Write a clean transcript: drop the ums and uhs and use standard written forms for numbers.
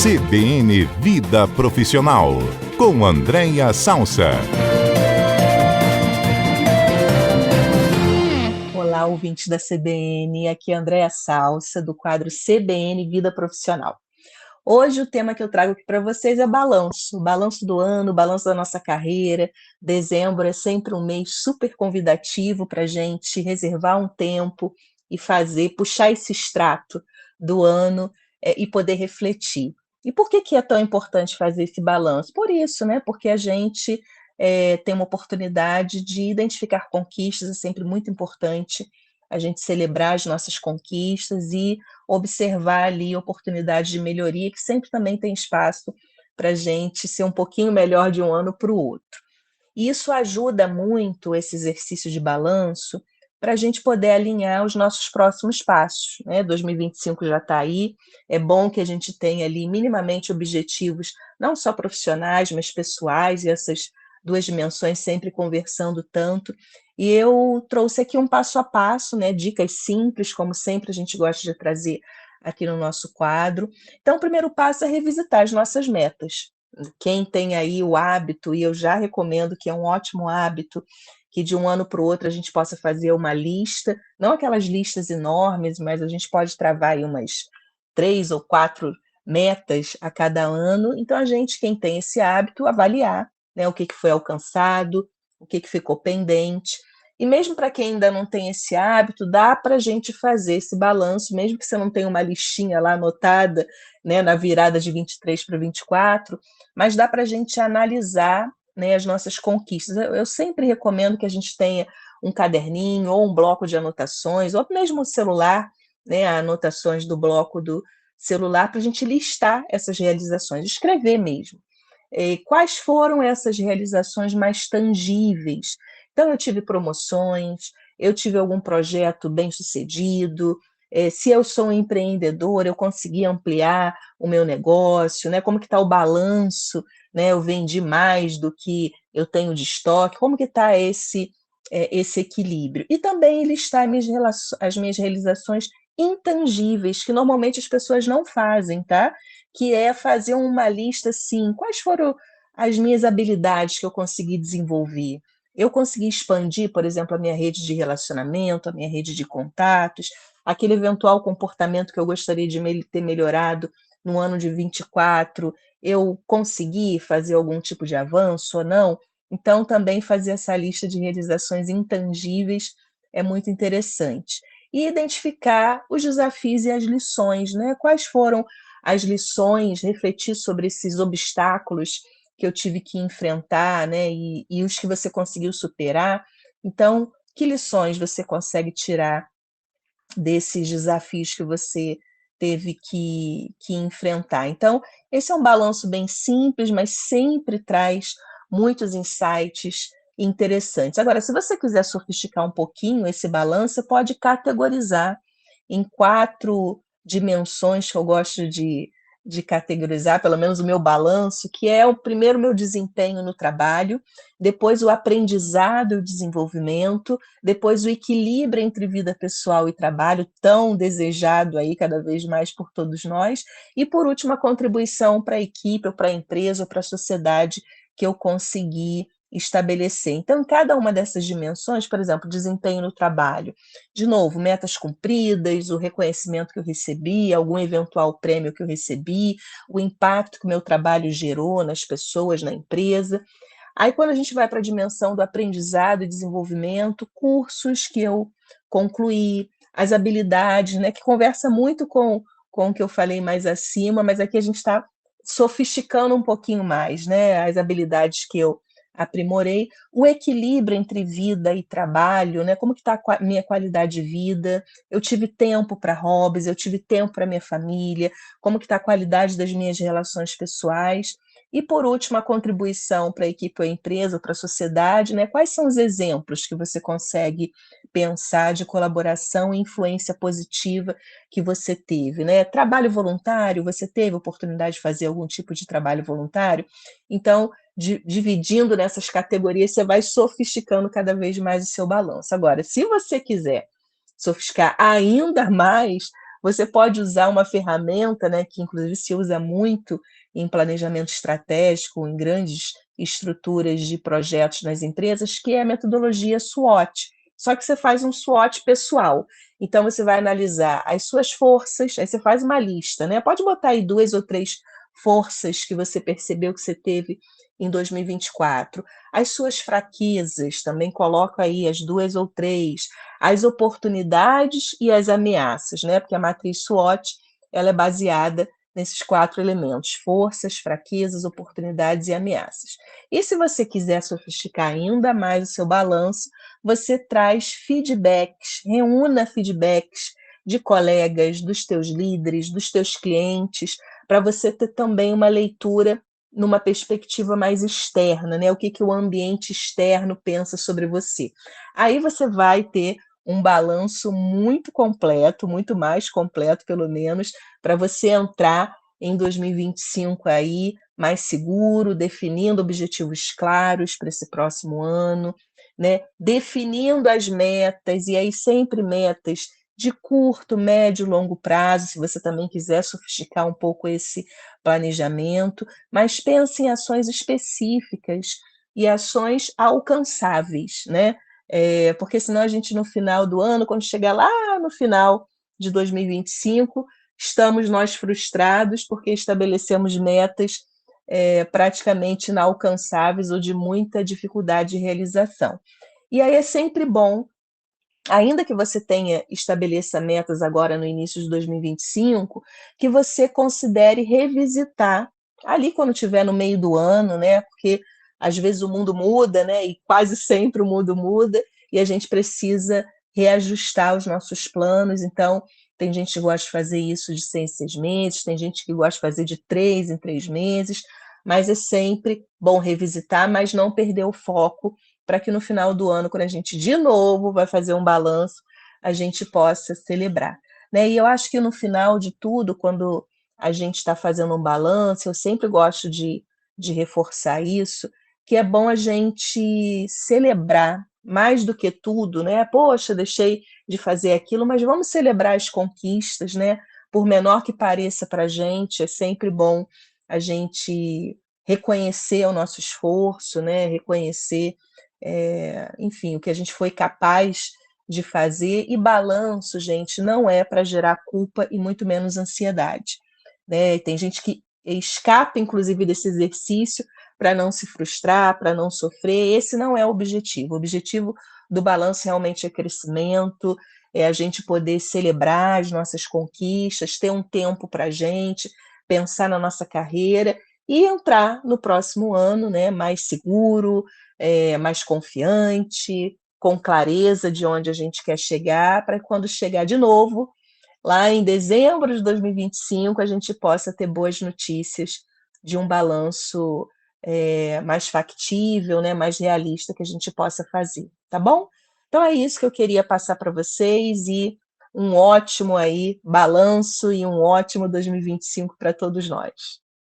CBN Vida Profissional, com Andréia Salsa. Olá, ouvintes da CBN, aqui é Andréia Salsa, do quadro CBN Vida Profissional. Hoje o tema que eu trago aqui para vocês é balanço, o balanço do ano, o balanço da nossa carreira. Dezembro é sempre um mês super convidativo para a gente reservar um tempo e puxar esse extrato do ano e poder refletir. E por que é tão importante fazer esse balanço? Por isso, né? Porque a gente tem uma oportunidade de identificar conquistas, é sempre muito importante a gente celebrar as nossas conquistas e observar ali oportunidades de melhoria, que sempre também tem espaço para a gente ser um pouquinho melhor de um ano para o outro. E isso ajuda muito, esse exercício de balanço, para a gente poder alinhar os nossos próximos passos, né? 2025 já está aí, é bom que a gente tenha ali minimamente objetivos, não só profissionais, mas pessoais, e essas duas dimensões sempre conversando tanto. E eu trouxe aqui um passo a passo, né? Dicas simples, como sempre a gente gosta de trazer aqui no nosso quadro. Então, o primeiro passo é revisitar as nossas metas. Quem tem aí o hábito, e eu já recomendo que é um ótimo hábito, que de um ano para o outro a gente possa fazer uma lista, não aquelas listas enormes, mas a gente pode travar aí umas 3 ou 4 metas a cada ano. Então, quem tem esse hábito, avaliar, né, o que foi alcançado, o que ficou pendente. E mesmo para quem ainda não tem esse hábito, dá para a gente fazer esse balanço, mesmo que você não tenha uma listinha lá anotada, né, na virada de 23 para 24, mas dá para a gente analisar, né, as nossas conquistas. Eu sempre recomendo que a gente tenha um caderninho ou um bloco de anotações, ou mesmo o celular, né, anotações do bloco do celular, para a gente listar essas realizações, escrever mesmo. Quais foram essas realizações mais tangíveis? Então, eu tive promoções, eu tive algum projeto bem sucedido, se eu sou um empreendedor, eu consegui ampliar o meu negócio, né? Como que está o balanço, né? Eu vendi mais do que eu tenho de estoque, como que está esse equilíbrio? E também listar as minhas realizações intangíveis, que normalmente as pessoas não fazem, tá? Que é fazer uma lista assim, quais foram as minhas habilidades que eu consegui desenvolver? Eu consegui expandir, por exemplo, a minha rede de relacionamento, a minha rede de contatos, aquele eventual comportamento que eu gostaria de ter melhorado no ano de 24, eu consegui fazer algum tipo de avanço ou não? Então, também fazer essa lista de realizações intangíveis é muito interessante. E identificar os desafios e as lições, né? Quais foram as lições, refletir sobre esses obstáculos que eu tive que enfrentar, né? E os que você conseguiu superar. Então, que lições você consegue tirar desses desafios que você teve que enfrentar? Então, esse é um balanço bem simples, mas sempre traz muitos insights interessantes. Agora, se você quiser sofisticar um pouquinho esse balanço, você pode categorizar em 4 dimensões que eu gosto de categorizar, pelo menos o meu balanço, que é o primeiro, meu desempenho no trabalho, depois o aprendizado e o desenvolvimento, depois o equilíbrio entre vida pessoal e trabalho, tão desejado aí cada vez mais por todos nós, e por último a contribuição para a equipe, ou para a empresa, ou para a sociedade que eu consegui estabelecer. Então, em cada uma dessas dimensões, por exemplo, desempenho no trabalho, de novo, metas cumpridas, o reconhecimento que eu recebi, algum eventual prêmio que eu recebi, o impacto que o meu trabalho gerou nas pessoas, na empresa. Aí, quando a gente vai para a dimensão do aprendizado e desenvolvimento, cursos que eu concluí, as habilidades, né, que conversa muito com o que eu falei mais acima, mas aqui a gente está sofisticando um pouquinho mais, né, as habilidades que eu aprimorei, o equilíbrio entre vida e trabalho, né, como que está a minha qualidade de vida, eu tive tempo para hobbies, eu tive tempo para minha família, como que está a qualidade das minhas relações pessoais. E, por último, a contribuição para a equipe ou a empresa, para a sociedade, né? Quais são os exemplos que você consegue pensar de colaboração e influência positiva que você teve, né? Trabalho voluntário, você teve oportunidade de fazer algum tipo de trabalho voluntário? Então, dividindo nessas categorias, você vai sofisticando cada vez mais o seu balanço. Agora, se você quiser sofisticar ainda mais, Você pode usar uma ferramenta, né, que inclusive se usa muito em planejamento estratégico, em grandes estruturas de projetos nas empresas, que é a metodologia SWOT. Só que você faz um SWOT pessoal. Então você vai analisar as suas forças, aí você faz uma lista, né? Pode botar aí 2 ou 3 forças que você percebeu que você teve em 2024. As suas fraquezas, também coloca aí as 2 ou 3. As oportunidades e as ameaças, né? Porque a matriz SWOT, ela é baseada nesses 4 elementos: forças, fraquezas, oportunidades e ameaças. E se você quiser sofisticar ainda mais o seu balanço, você traz feedbacks, reúna feedbacks de colegas, dos teus líderes, dos teus clientes, para você ter também uma leitura numa perspectiva mais externa, né? O que, que o ambiente externo pensa sobre você. Aí você vai ter um balanço muito completo, muito mais completo, pelo menos, para você entrar em 2025 aí mais seguro, definindo objetivos claros para esse próximo ano, né? Definindo as metas, e aí sempre metas de curto, médio, longo prazo, se você também quiser sofisticar um pouco esse planejamento, mas pense em ações específicas e ações alcançáveis, né? Porque senão a gente no final do ano, quando chegar lá no final de 2025, estamos nós frustrados porque estabelecemos metas praticamente inalcançáveis ou de muita dificuldade de realização. E aí é sempre bom, ainda que você estabeleça metas agora no início de 2025, que você considere revisitar ali quando estiver no meio do ano, né? Porque às vezes o mundo muda, né? E quase sempre o mundo muda e a gente precisa reajustar os nossos planos. Então, tem gente que gosta de fazer isso de 6 em 6 meses, tem gente que gosta de fazer de 3 em 3 meses, mas é sempre bom revisitar, mas não perder o foco para que no final do ano, quando a gente de novo vai fazer um balanço, a gente possa celebrar, né? E eu acho que no final de tudo, quando a gente está fazendo um balanço, eu sempre gosto de reforçar isso, que é bom a gente celebrar mais do que tudo, né? Poxa, deixei de fazer aquilo, mas vamos celebrar as conquistas, né? Por menor que pareça para a gente, é sempre bom a gente reconhecer o nosso esforço, né? Reconhecer enfim, o que a gente foi capaz de fazer. E balanço, gente, não é para gerar culpa e muito menos ansiedade, né? E tem gente que escapa, inclusive, desse exercício para não se frustrar, para não sofrer. Esse não é o objetivo. O objetivo do balanço realmente é crescimento, é a gente poder celebrar as nossas conquistas, ter um tempo para a gente, pensar na nossa carreira e entrar no próximo ano, né, mais seguro, mais confiante, com clareza de onde a gente quer chegar, para quando chegar de novo, lá em dezembro de 2025, a gente possa ter boas notícias de um balanço mais factível, né, mais realista que a gente possa fazer, tá bom? Então é isso que eu queria passar para vocês e um ótimo aí balanço e um ótimo 2025 para todos nós.